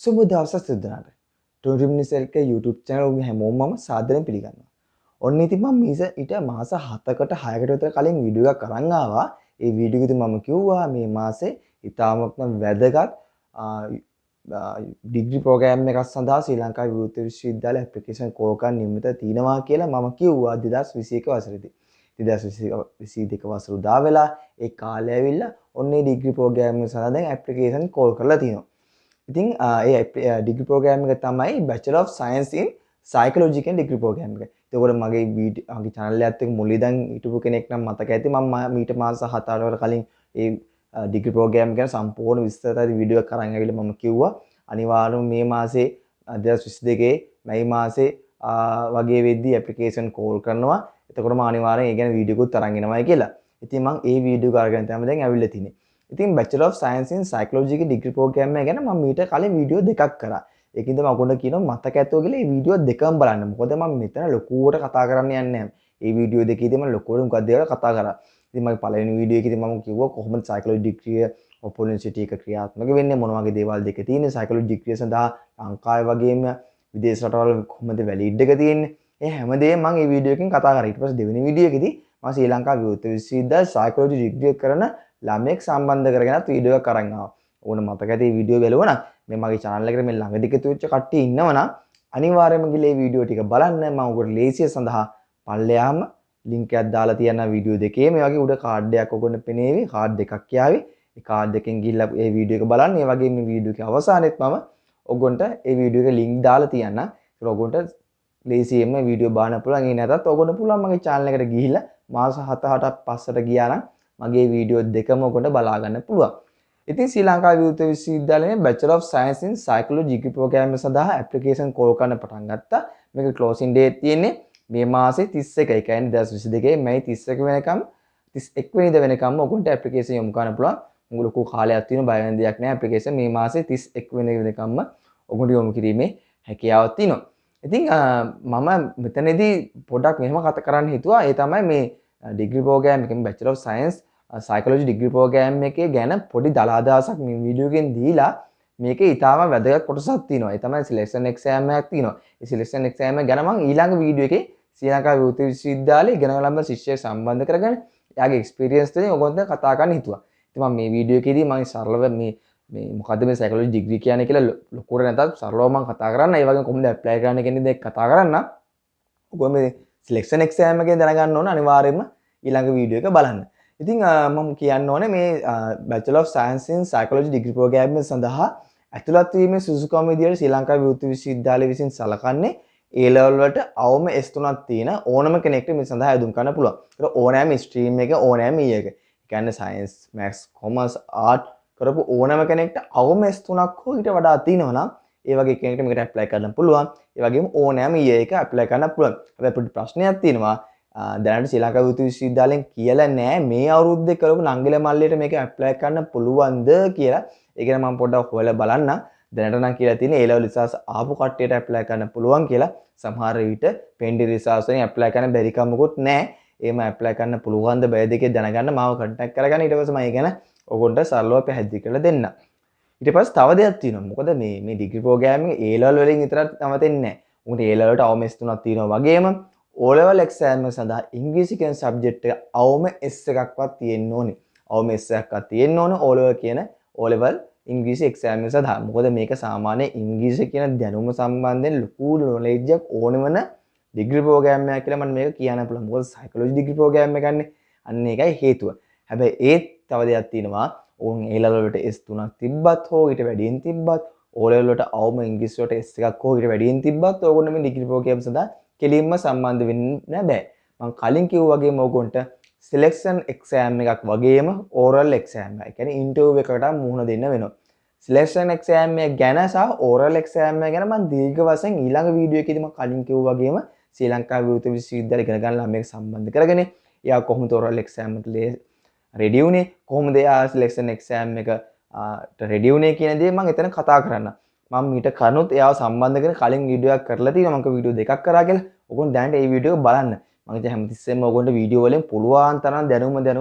සුබ දවසක් සිද්ධාර්ථ. 20 minutes එක YouTube channel එක හැමෝම මම සාදරයෙන් පිළිගන්නවා. ඔන්න ඉතින් මම ඊට මාස 7කට 6කට විතර කලින් වීඩියෝ එකක් අරන් ආවා. ඒ වීඩියෝ එකේදී මම කිව්වා මේ මාසේ ඉතාමත්ම වැදගත් ඩිග්‍රී ප්‍රෝග්‍රෑම් එකක් සඳහා ශ්‍රී ලංකා විවෘත විශ්වවිද්‍යාල ඇප්ලිකේෂන් කෝල් කරන්න නියමිත තියෙනවා කියලා මම කිව්වා 2021 වසරේදී. 2022 වසර උදා වෙලා ඒ කාලය ඇවිල්ලා ඔන්න ඒ ඩිග්‍රී ප්‍රෝග්‍රෑම් එක සඳහා දැන් ඇප්ලිකේෂන් කෝල් කරලා තියෙනවා. ඉතින් ඒ ඩිග්‍රී ප්‍රෝග්‍රෑම් එක තමයි Bachelor of Science in Psychology කියන ඩිග්‍රී ප්‍රෝග්‍රෑම් එක. ඒකෝර මගේ channel එකත් එක්ක මුලින් ඉඳන් හිටපු කෙනෙක් නම් මතක ඇති මම මීට මාස 7-8කට කලින් ඒ ඩිග්‍රී ප්‍රෝග්‍රෑම් ගැන සම්පූර්ණ විස්තරය වීඩියෝ එකක් අරන් ආවිල්ලා මම කිව්වා අනිවාර්යයෙන්ම මේ මාසේ 2022 මැයි මාසේ වගේ වෙද්දී ඇප්ලිකේෂන් කෝල් කරනවා. එතකොට මම අනිවාර්යෙන් ඒ ගැන වීඩියෝ එකක් අරන් එනවායි කියලා. ඉතින් මම ඒ වීඩියෝ එක අරගෙන තමයි දැන් ඇවිල්ලා තින්නේ. ඉතින් Bachelor of Science in Psychology ගේ ඩිග්‍රී ප්‍රෝග්‍රෑම් එක ගැන මම මීට කලින් වීඩියෝ දෙකක් කරා. ඒකින්ද මම ඔයගොල්ලෝ කියනවා මතක ඇතුව කියලා මේ වීඩියෝ දෙකම බලන්න. මොකද මම මෙතන ලොකුවට කතා කරන්න යන්නේ නැහැ. මේ වීඩියෝ දෙකේදී මම ලොකුවට මොකක්ද දේවල් කතා කරා. ඉතින් මගේ පළවෙනි වීඩියෝ එකේදී මම කිව්වා කොහොමද psychology degree Open University එක ක්‍රියාත්මක වෙන්නේ මොන වගේ දේවල් දෙක තියෙන්නේ psychology degree සඳහා ලංකාවේ වගේම විදේශ රටවල් කොහොමද වැලිඩ් එක තියෙන්නේ. ඒ හැමදේම මම මේ වීඩියෝ එකකින් කතා කරා. ඊට පස්සේ දෙවෙනි වීඩියෝ එකේදී මම ශ්‍රී ලංකා විවෘත විශ්වවිද්‍යාල psychology degree කරන ළමෙක් සම්බන්ධ කරගෙනත් වීඩියෝ එකක් අරන් ආවා. ඕන මතක ඇති වීඩියෝ බලුවා නම් මේ මගේ channel එකට මේ ළඟදී එකතු වෙච්ච කට්ටිය ඉන්නවනම් අනිවාර්යයෙන්ම ගිහලා මේ වීඩියෝ ටික බලන්න. මම ඔයගොල්ලෝ ලේසිය සඳහා පල්ලෙහාම link එකක් දාලා තියනවා වීඩියෝ දෙකේ. මේ වගේ උඩ කාඩ් එකක් ඔයගොල්ලෝ පෙනේවි. කාඩ් දෙකක් යාවි. ඒ කාඩ් දෙකෙන් ගිහලා මේ වීඩියෝ එක බලන්න. ඒ වගේම මේ වීඩියෝ එකේ අවසානයේත් මම ඔයගොල්ලන්ට මේ වීඩියෝ එක link දාලා තියන්නම්. ඒක ඔයගොල්ලන්ට ලේසියෙන්ම වීඩියෝ බලන්න පුළුවන්. ඒ නැතත් ඔයගොල්ලෝ පුළුවන් මගේ channel එකට ගිහිල්ලා මාස 7-8ක් පස්සට ගියා නම් මගේ වීඩියෝ දෙකම ඔකට බලා ගන්න පුළුවන්. ඉතින් ශ්‍රී ලංකා විවෘත විශ්වවිද්‍යාලයේ Bachelor of Science in Psychology degree program එක සඳහා ඇප්ලිකේෂන් කෝල් කරන්න පටන් ගත්තා. මේක closing date තියෙන්නේ මේ මාසේ 31. ඒ කියන්නේ 2022 මැයි 31 වෙනකම් 31 වෙනිදා වෙනකම් ඔයගොල්ලන්ට ඇප්ලිකේෂන් යොමු කරන්න පුළුවන්. මොකද ලොකු කාලයක් තියෙන බය වෙන දෙයක් නෑ. ඇප්ලිකේෂන් මේ මාසේ 31 වෙනිදා වෙනකම්ම ඔයගොල්ලන්ට යොමු කිරීමේ හැකියාවක් තියෙනවා. ඉතින් මම මෙතනදී පොඩ්ඩක් මෙහෙම කතා කරන්න හිතුවා. ඒ තමයි මේ ඩිග්‍රී ප්‍රෝග්‍රෑම් එකේ Bachelor of Science Psychology degree program එකේ ගැන පොඩි දලාදාසක් මේ වීඩියෝ එකෙන් දීලා මේකේ ඊටාම වැදගත් කොටසක් තියෙනවා. ඒ තමයි සිලෙක්ෂන් එක්සෑම් එකක් තියෙනවා. ඒ සිලෙක්ෂන් එක්සෑම් එක ගැන මම ඊළඟ වීඩියෝ එකේ ශ්‍රී ලංකා විවෘත විශ්වවිද්‍යාලයේ ඉගෙන ගන්න ශිෂ්‍යයෙක් සම්බන්ධ කරගෙන එයාගේ එක්ස්පීරියන්ස් වලින් ඔයගොල්ලන්ට කතා කරන්න හිතුවා. ඉතින් මම මේ වීඩියෝ එකේදී මම සරලව මේ මොකද්ද මේ සයිකොලොජි ඩිග්‍රී කියන්නේ කියලා ලොකුවට නැතත් සරලව මම කතා කරන්න. ඒ වගේම කොහොමද ඇප්ලයි කරන්න කියන දේ කතා කරන්න. ඔයගොල්ලෝ මේ සිලෙක්ෂන් එක්සෑම් එකෙන් දැනගන්න ඕන අනිවාර්යයෙන්ම ඊළඟ වීඩියෝ එක බලන්න. ඉතින් මම කියන්න ඕනේ මේ Bachelor of Science in Psychology degree program එක සඳහා ඇතුළත් වීමේ සුසුකම් විදියට ශ්‍රී ලංකා විවෘත විශ්වවිද්‍යාලය විසින් සලකන්නේ A level වලට අවම S3ක් තියෙන ඕනම කෙනෙක්ට මේ සඳහා යොදම් කරන්න පුළුවන්. ඒක ඕනෑම ස්ට්‍රීම් එක ඕනෑම E එක. ඒ කියන්නේ science, maths, commerce, art කරපු ඕනෑම කෙනෙක්ට අවම S3ක් හෝ ඊට වඩා තියෙනවා නම් ඒ වගේ කෙනෙක්ට මේකට ඇප්ලයි කරන්න පුළුවන්. ඒ වගේම ඕනෑම E එක ඇප්ලයි කරන්න පුළුවන්. හැබැයි පොඩි ප්‍රශ්නයක් තියෙනවා. දැනට ශ්‍රී ලංකා විවෘත විශ්වවිද්‍යාලයෙන් කියලා නෑ මේ අවුරුද්දේ කරපු නංගිල මල්ලියට මේක ඇප්ලයි කරන්න පුළුවන්ද කියලා. ඒක ගැන මම පොඩ්ඩක් හොයලා බලන්න. දැනට නම් කියලා තියෙන්නේ A level රිසර්ච් ආපු කට්ටියට ඇප්ලයි කරන්න පුළුවන් කියලා. සමහර විට පෙන්ඩි රිසර්ච් වලින් ඇප්ලයි කරන්න බැරි කමකුත් නෑ. එහෙම ඇප්ලයි කරන්න පුළුවන්ද බැරිද කියලා දැනගන්න මාව කන්ටැක්ට් කරගන්න. ඊට පස්සේ මම ඒ ගැන ඔයගොල්ලන්ට සරලව පැහැදිලි කරලා දෙන්නම්. ඊට පස්සේ තව දෙයක් තියෙනවා. මොකද මේ ඩිග්‍රී ප්‍රෝග්‍රෑම් එක A level වලින් විතරක් නවතින්නේ නෑ. උන්ට A level වලට අවම S3ක් තියෙනවා වගේම O level exam එක සඳහා ඉංග්‍රීසි කියන සබ්ජෙක්ට් එක අවම S එකක්වත් තියෙන්න ඕනේ. අවම S එකක්වත් තියෙන්න ඕනේ O level කියන O level ඉංග්‍රීසි exam එක සඳහා. මොකද මේක සාමාන්‍ය ඉංග්‍රීසි කියන දැනුම සම්බන්ධයෙන් ලොකු knowledge එකක් ඕන වෙන ඩිග්‍රී ප්‍රෝග්‍රෑම් එකක් කියලා මම මේක කියන්න පුළුවන්. මොකද සයිකොලොජි ඩිග්‍රී ප්‍රෝග්‍රෑම් එකක් නේ. අන්න ඒකයි හේතුව. හැබැයි ඒත් තව දෙයක් තියෙනවා. ඕන් A level වලට S3ක් තිබ්බත් හෝ ඊට වැඩියෙන් තිබ්බත් O level වලට අවම ඉංග්‍රීසි වලට S එකක් හෝ ඊට වැඩියෙන් තිබ්බත් ඕගොල්ලෝ මේ ඩිග්‍රී ප්‍රෝග්‍රෑම් සඳහා කෙලින්ම සම්බන්ධ වෙන්න බෑ. මම කලින් කිව්වා වගේම ඕගොන්ට සිලෙක්ෂන් එක්සෑම් එකක් වගේම ඕරල් එක්සෑම් එකක්. ඒ කියන්නේ ඉන්ටර්විව් එකකට මුහුණ දෙන්න වෙනවා. සිලෙක්ෂන් එක්සෑම් එක ගැන සහ ඕරල් එක්සෑම් එක ගැන මම දීර්ඝ වශයෙන් ඊළඟ වීඩියෝ එකේදී මම කලින් කිව්වා වගේම ශ්‍රී ලංකා විවෘත විශ්වවිද්‍යාලය ඉගෙන ගන්න ළමයෙක් සම්බන්ධ කරගෙන එයා කොහොමද ඕරල් එක්සෑම් එකට රෙඩි වුණේ කොහොමද එයා සිලෙක්ෂන් එක්සෑම් එකට රෙඩි වුණේ කියන දේ මම එතන කතා කරන්න. මම මීට කරුණුත් එයාව සම්බන්ධ කරගෙන කලින් වීඩියෝ එකක් කරලා තියෙනවා. මම වීඩියෝ දෙකක් කරා කියලා. ඔයගොල්ලෝ දැනට මේ වීඩියෝ එක බලන්න. මම ඉතින් හැමතිස්සෙම ඔයගොල්ලන්ට වීඩියෝ වලින් පුළුවන් තරම් දැනුම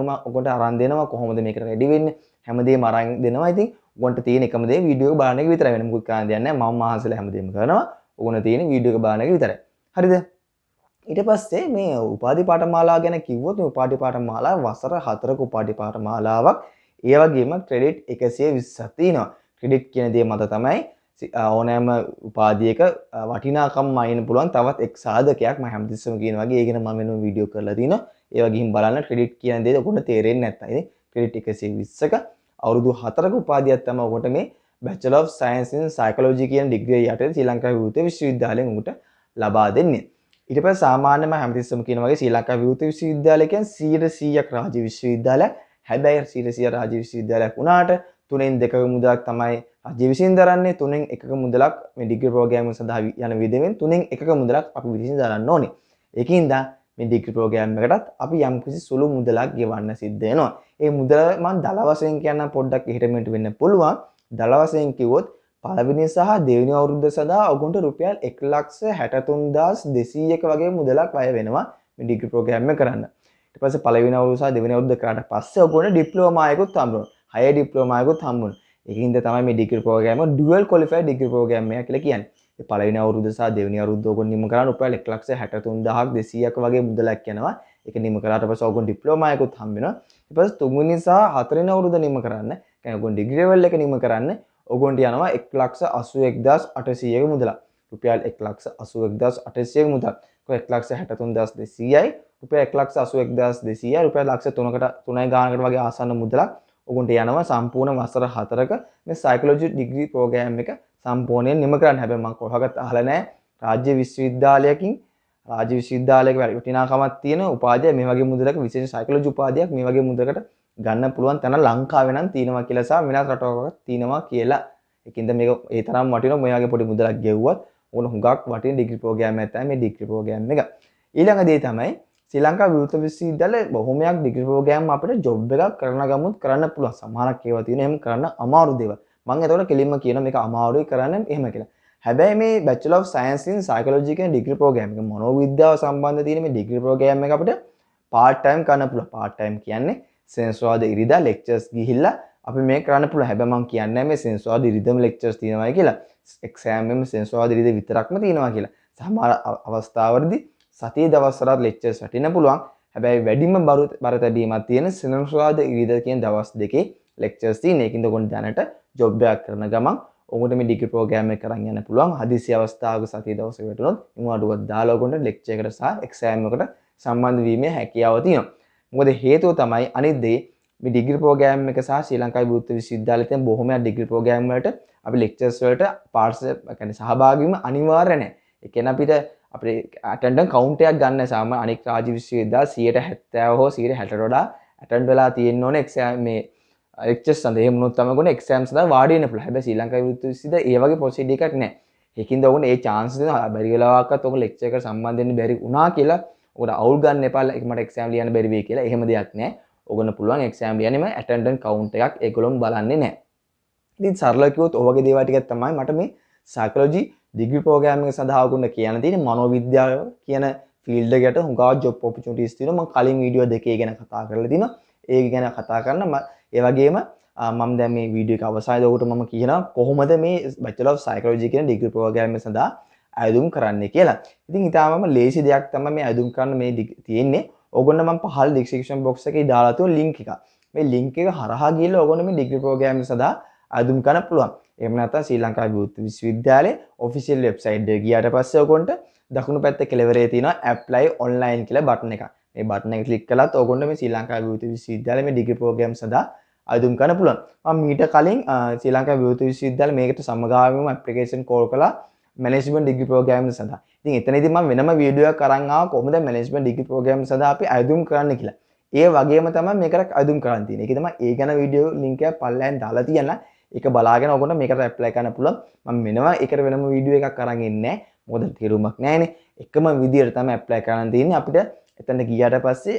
ඔයගොල්ලන්ට අරන් දෙනවා. කොහොමද මේකට රෙඩි වෙන්නේ? හැමදේම අරන් දෙනවා. ඉතින් ඔයගොන්ට තියෙන එකම දේ වීඩියෝ එක බලන එක විතරයි. වෙන මොකුත් කරන්න දෙයක් නැහැ. මම මහන්සිලා හැමදේම කරනවා. ඔයගොන්ට තියෙන වීඩියෝ එක බලන එක විතරයි. හරිද? ඊට පස්සේ මේ උපාධි පාඨමාලා ගැන කිව්වොත් මේ උපාධි පාඨමාලා වසර 4ක උපාධි පාඨමාලාවක්. ඒ වගේම ක්‍රෙඩිට් 120ක් තියෙනවා. ක්‍රෙඩිට් කියන දේ මත තමයි ඕනෑම උපාධියක වටිනාකම් අයින්න පුළුවන් තවත් එක් සාධකයක්. මම හැමතිස්සෙම කියන වගේ ඒ ගැන මම වෙනම වීඩියෝ කරලා තිනවා. ඒවා ගිහින් බලන්න. ක්‍රෙඩිට් කියන දේ ඔයගොල්ලෝ තේරෙන්නේ නැත්නම් ඉතින් ක්‍රෙඩිට් 120ක අවුරුදු 4ක උපාධියක් තමයි ඔයගොල්ලෝ මේ Bachelor of Science in Psychology කියන ඩිග්‍රිය යටතේ ශ්‍රී ලංකා විවෘත විශ්වවිද්‍යාලයෙන් උඹට ලබා දෙන්නේ. ඊට පස්සේ සාමාන්‍යම හැමතිස්සෙම කියන වගේ ශ්‍රී ලංකා විවෘත විශ්වවිද්‍යාලය කියන්නේ 100%ක් රාජ්‍ය විශ්වවිද්‍යාලයක්. හැබැයි 100% රාජ්‍ය විශ්වවිද්‍යාලයක් වුණාට 3න් 2ක මුදලක් තමයි රාජ්‍ය විසින් දරන්නේ. 3න් 1ක මුදලක් මේ ඩිග්‍රී ප්‍රෝග්‍රෑම් සඳහා යන විදිහෙන් 3න් 1ක මුදලක් අපි විසින් දරන්න ඕනේ. ඒකින්ද මේ ඩිග්‍රී ප්‍රෝග්‍රෑම් එකටත් අපි යම්කිසි සුළු මුදලක් ගෙවන්න සිද්ධ වෙනවා. ඒ මුදල මම දල වශයෙන් කියන්න පොඩ්ඩක් එහෙට මෙහෙට වෙන්න පුළුවන්. දල වශයෙන් කිව්වොත් පළවෙනි සහ දෙවෙනි අවුරුද්ද සඳහා ඔයගොන්ට රුපියල් 1,63,200ක වගේ මුදලක් වැය වෙනවා මේ ඩිග්‍රී ප්‍රෝග්‍රෑම් එක කරන්න. ඊට පස්සේ පළවෙනි අවුරුද්ද සහ දෙවෙනි අවුරුද්ද කරාට පස්සේ ඔයගොන්ට ඩිප්ලෝමා එකකුත් හම්බුනවා. හයර් ඩිප්ලෝමා එකකුත් හම්බුනවා. ඒකින්ද තමයි මේ ඩිග්‍රී ප්‍රෝග්‍රෑම් එක ඩුවල් ක්වොලිෆයිඩ් ඩිග්‍රී ප්‍රෝග්‍රෑම් එකක් කියලා කියන්නේ. ඒ පළවෙනි අවුරුද්ද සහ දෙවෙනි අවුරුද්ද ඔයගොල්ලෝ නිම කරාට රුපියල් 1,63,200ක වගේ මුදලක් යනවා. ඒක නිම කරාට පස්සේ ඔයගොල්ලෝ ඩිප්ලෝමා එකකුත් හම්බ වෙනවා. ඊට පස්සේ තුන්වෙනි සහ හතරවෙනි අවුරුද්ද නිම කරන්න. කියන්නේ ඔයගොල්ලෝ ඩිග්‍රී ලෙවල් එක නිම කරන්න. ඔයගොන්ට යනවා 1,81,800ක මුදලක්. රුපියල් 1,81,800ක මුදලක්. කොහේ 1,63,200යි රුපියල් 1,81,200යි රුපියල් 3කට 3යි ගානකට වගේ ආසන්න මුදලක් ඔයගොන්ට යනවා සම්පූර්ණ වසර 4ක මේ සයිකොලොජි ඩිග්‍රී ප්‍රෝග්‍රෑම් එක සම්පූර්ණයෙන් නිම කරන්න. හැබැයි මම කොහොමවත් අහලා නැහැ රාජ්‍ය විශ්වවිද්‍යාලයකින් රාජ්‍ය විශ්වවිද්‍යාලයක වටිනාකමක් තියෙන උපාධිය මේ වගේ මුදලක විශේෂ සයිකොලොජි උපාධියක් මේ වගේ මුදලකට ගන්න පුළුවන් තැන ලංකාවේ නම් තියෙනවා කියලා සහ වෙනත් රටවක තියෙනවා කියලා. ඒකින්ද මේක ඒ තරම් වටිනවා මේ වගේ පොඩි මුදලක් ගෙවුවත් ඕන හුඟක් වටින ඩිග්‍රී ප්‍රෝග්‍රෑම් එකක් තමයි මේ ඩිග්‍රී ප්‍රෝග්‍රෑම් එක. ඊළඟ දේ තමයි ශ්‍රී ලංකා විවෘත විශ්වවිද්‍යාලයේ බොහොමයක් ඩිග්‍රී ප්‍රෝග්‍රෑම් අපිට ජොබ් එකක් කරන ගමුත් කරන්න පුළුවන්. සමහරක් ඒවා තියෙන එහෙම කරන්න අමාරු දේවල්. මම එතකොට කෙලින්ම කියනවා මේක අමාරුයි කරන්න එහෙම කියලා. හැබැයි මේ Bachelor of Science in Psychology කියන ඩිග්‍රී ප්‍රෝග්‍රෑම් එක මනෝවිද්‍යාව සම්බන්ධ තියෙන මේ ඩිග්‍රී ප්‍රෝග්‍රෑම් එක අපිට part time කරන්න පුළුවන්. part time කියන්නේ සෙන්සුරාදා ඉරිදා ලෙක්චර්ස් ගිහිල්ලා අපි මේක කරන්න පුළුවන්. හැබැයි මම කියන්නේ මේ සෙන්සුරාදා ඉරිදම ලෙක්චර්ස් තියෙනවායි කියලා. එක්සෑම් එකම සෙන්සුරාදා ඉරිදා විතරක්ම තියෙනවා කියලා. සමහර අවස්ථාවලදී සතියේ දවස් වලත් ලෙක්චර්ස් වටින්න පුළුවන්. හැබැයි වැඩිම බර තැබීමක් තියෙන සෙන්සුරාදා ඉරිදා කියන දවස් දෙකේ ලෙක්චර්ස් තියෙන. ඒකින්ද ඔයගොල්ලෝ දැනට ජොබ් එකක් කරන ගමන් ඔයගොල්ලෝ මේ ඩිග්‍රී ප්‍රෝග්‍රෑම් එක කරන් යන්න පුළුවන්. හදිසි අවස්ථාවක සතියේ දවසක වැටුනොත් ඉමුණුවක් දාලා ඔයගොල්ලෝ ලෙක්චර් එකට සහ එක්සෑම් එකට සම්බන්ධ වීමේ හැකියාව තියෙනවා. මොකද හේතුව තමයි අනිත් දේ මේ ඩිග්‍රී ප්‍රෝග්‍රෑම් එක සහ ශ්‍රී ලංකාවේ විවෘත විශ්වවිද්‍යාලයේ තියෙන බොහොමයක් ඩිග්‍රී ප්‍රෝග්‍රෑම් වලට අපි ලෙක්චර්ස් වලට කියන්නේ සහභාගී වීම අනිවාර්ය නැහැ. ඒ කියන්නේ අපිට ඇටෙන්ඩන්ස් කවුන්ට් එකක් ගන්න සාමාන්‍ය අනික් රාජ්‍ය විශ්වවිද්‍යාල 170 හෝ 160ට වඩා ඇටෙන්ඩ් වෙලා තියෙන්න ඕනේ එක්සෑම් මේ ලෙක්චර්ස් සඳහා. එහෙම වුණොත් තමයි ඔයගොල්ලෝ එක්සෑම් සඳහා වාඩි වෙන්න පුළුවන්. හැබැයි ශ්‍රී ලංකාවේ විවෘත විශ්වවිද්‍යාලයේ ඒ වගේ ප්‍රොසීඩර් එකක් නැහැ. ඒකින්ද ඔයගොල්ලෝ ඒ chance දෙනවා. බැරි වෙලාවකත් ඔයගොල්ලෝ ලෙක්චර් එකට සම්බන්ධ වෙන්න බැරි වුණා කියලා ඔයගොල්ලෝ අවුල් ගන්න එපා. මට එක්සෑම් ලියන්න බැරි වෙයි කියලා. එහෙම දෙයක් නැහැ. ඔයගොල්ලෝ පුළුවන් එක්සෑම් ලියන්නෙම ඇටෙන්ඩන්ස් කවුන්ට් එකක් ඒගොල්ලොම බලන්නේ නැහැ. ඉතින් සරල කිව්වොත් ඔය වගේ දේවල් ටිකක් තමයි මට මේ සයිකොලොජි ඩිග්‍රී ප්‍රෝග්‍රෑම් එක සඳහා ඔයගොල්ලෝ කියන්න තියෙන මනෝවිද්‍යාව කියන ෆීල්ඩ් එකට හුඟා ජොබ් ඔපචුනිටිස් තියෙනවා. මම කලින් වීඩියෝ දෙකේ ගැන කතා කරලා තිනවා. ඒක ගැන කතා කරන්න ඒ වගේම මම දැන් මේ වීඩියෝ එක අවසානයේදී ඔකට මම කියනවා කොහොමද මේ Bachelor of Psychology කියන ඩිග්‍රී ප්‍රෝග්‍රෑම් එක සඳහා අයදුම් කරන්නේ කියලා. ඉතින් ඊටාමම ලේසි දෙයක් තමයි මේ අයදුම් කරන්න මේ තියෙන්නේ. ඕගොල්ලෝ මම පහළ ඩිස්ක්‍රිප්ෂන් බොක්ස් එකේ දාලා තියෙන ලින්ක් එක. මේ ලින්ක් එක හරහා ගිහලා ඕගොල්ලෝ මේ ඩිග්‍රී ප්‍රෝග්‍රෑම් එක සඳහා අයදුම් කරන්න පුළුවන්. එහෙම නැත්නම් ශ්‍රී ලංකා විවෘත විශ්වවිද්‍යාලයේ ඔෆිෂියල් වෙබ්සයිට් එක ගියාට පස්සේ ඔයගොන්ට දකුණු පැත්තේ කෙළවරේ තියෙනවා apply online කියලා බටන් එකක්. මේ බටන් එක ක්ලික් කළාත් ඔයගොන්ට මේ ශ්‍රී ලංකා විවෘත විශ්වවිද්‍යාලයේ මේ ඩිග්‍රී ප්‍රෝග්‍රෑම් සඳහා අයදුම් කරන්න පුළුවන්. මම මීට කලින් ශ්‍රී ලංකා විවෘත විශ්වවිද්‍යාලයේ මේකට සමගාමීව ඇප්ලිකේෂන් කෝල් කළා මැනේජ්මන්ට් ඩිග්‍රී ප්‍රෝග්‍රෑම් සඳහා. ඉතින් එතනදී මම වෙනම වීඩියෝ එකක් අරන් ආවා කොහොමද මැනේජ්මන්ට් ඩිග්‍රී ප්‍රෝග්‍රෑම් සඳහා අපි අයදුම් කරන්න කියලා. ඒ වගේම තමයි මේකට අයදුම් කරන්න තියෙන්නේ. ඒක තමයි ඒ ගැන වීඩියෝ ලින්ක් එකක් පල්ලෙන් දාලා තියන්න. ඒක බලාගෙන ඔයගොල්ලෝ මේකට ඇප්ලයි කරන්න පුළුවන්. මම වෙනවා ඒකට වෙනම වීඩියෝ එකක් අරන් ඉන්නේ නැහැ. මොකද තේරුමක් නැහැනේ. එකම විදියට තමයි ඇප්ලයි කරන්න තියෙන්නේ. අපිට එතන ගියාට පස්සේ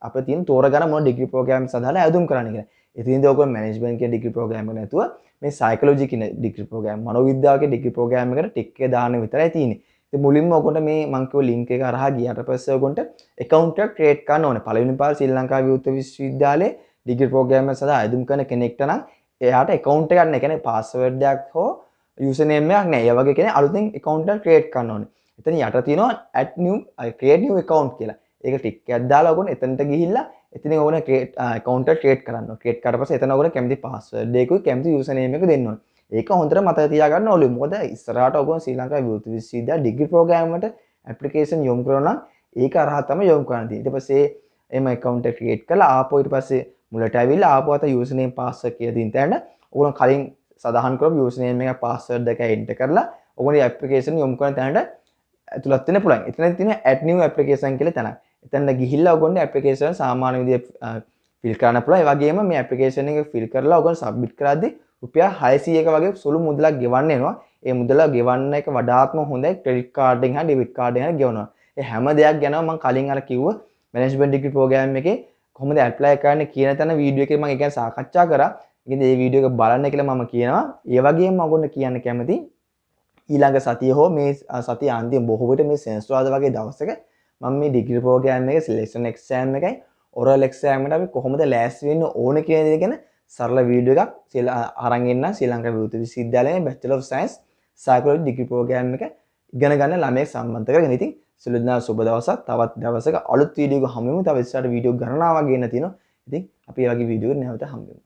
අපිට තියෙන තෝරගන්න මොන ඩිග්‍රී ප්‍රෝග්‍රෑම් සඳහා අයදුම් කරන්න කියලා. ඉතින්ද ඔයගොල්ලෝ මැනේජ්මන්ට් කියන ඩිග්‍රී ප්‍රෝග්‍රෑම් එක නැතුව මේ සයිකොලොජි කියන ඩිග්‍රී ප්‍රෝග්‍රෑම් මනෝවිද්‍යාව කියන ඩිග්‍රී ප්‍රෝග්‍රෑම් එකට ටික් එක දාන්න විතරයි තියෙන්නේ. ඉතින් මුලින්ම ඔයගොල්ලෝ මේ මං කියව ලින්ක් එක හරහා ගියාට පස්සේ ඔයගොල්ලන්ට account එකක් create කරන්න ඕනේ. පළවෙනි පාර ශ්‍රී ලංකා විවෘත විශ්වවිද්‍යාලයේ ඩිග්‍රී ප්‍රෝග්‍රෑම් එක සඳහා අයදුම් කරන කෙනෙක්ට නම් එයාට account එකක් නැහැ. කියන්නේ password එකක් හෝ username එකක් නැහැ. ඒ වගේ කෙනෙක් අලුතෙන් account එකක් create කරන්න ඕනේ. එතන යට තියෙනවා add new create new account කියලා. ඒක ටික් එකක් දාලා ඔයගොල්ලෝ එතනට ගිහිල්ලා එතනින් ඔයගොල්ලෝ create account එක create කරන්න ඕනේ. create කරලා පස්සේ එතන ඔයගොල්ලෝ කැමති password එකකුයි කැමති username එක දෙන්න ඕනේ. ඒක හොඳට මතක තියාගන්න ඕනේ. මොකද ඉස්සරහට ඔයගොල්ලෝ ශ්‍රී ලංකා විවෘත විශ්වවිද්‍යාල ඩිග්‍රී ප්‍රෝග්‍රෑම් වලට application යොමු කරනවා නම් ඒක අරහා තමයි යොමු කරන්න තියෙන්නේ. ඊට පස්සේ එම account එක create කරලා ආපහු ඊට පස්සේ මුලට ඇවිල්ලා ආපහු අත username password කියලා දින තැන ඔයගොල්ලෝ කලින් සඳහන් කරපු username එක password එක enter කරලා ඔයගොල්ලෝ application යොමු කරන තැනට ඇතුළත් වෙන්න පුළුවන්. එතන තියෙන add new application කියලා තැනක්. එතනට ගිහිල්ලා ඔයගොල්ලෝ application සාමාන්‍ය විදිහට fill කරන්න පුළුවන්. ඒ වගේම මේ application එක fill කරලා ඔයගොල්ලෝ submit කරද්දී රුපියල් 600ක වගේ සුළු මුදලක් ගෙවන්න වෙනවා. ඒ මුදල ගෙවන්න එක වඩාත්ම හොඳයි ක්‍රෙඩිට් කාඩ් එකෙන් හා ඩෙබිට් කාඩ් එකෙන් ගෙවනවා. ඒ හැම දෙයක් ගැනම මම කලින් අර කිව්ව මැනේජ්මන්ට් ඩිග්‍රී ප්‍රෝග්‍රෑම් එකේ කොහොමද ඇප්ලයි කරන්න කියන තැන වීඩියෝ එකේ මම ඒක ගැන සාකච්ඡා කරා. ඉතින් මේ වීඩියෝ එක බලන්න කියලා මම කියනවා. ඒ වගේම මම ඔයගොල්ලෝ කියන්න කැමති ඊළඟ සතිය හෝ මේ සතිය අන්තිම බොහෝ විට මේ සෙන්සුරාදා වගේ දවසක මම මේ ඩිග්‍රී ප්‍රෝග්‍රෑම් එකේ සිලෙක්ෂන් එක්සෑම් එකයි ඔරල් එක්සෑම් එකට අපි කොහොමද ලෑස්ති වෙන්න ඕන කියන දේ ගැන සරල වීඩියෝ එකක් අරන් එන්න ශ්‍රී ලංකා විවෘත විශ්වවිද්‍යාලයේ bachelor of science psychology degree program එක ඉගෙන ගන්න ළමයෙක් සම්බන්ධ කරගෙන ඉතින් සුළු දිනා සුබ දවසක් තවත් දවසක අලුත් වීඩියෝ එක හමු වෙමු. තව ඉස්සරහට වීඩියෝ ගණනාවක් ගන්න තියෙනවා. ඉතින් අපි ඒ වගේ වීඩියෝ එකකට නැවත හමු වෙමු.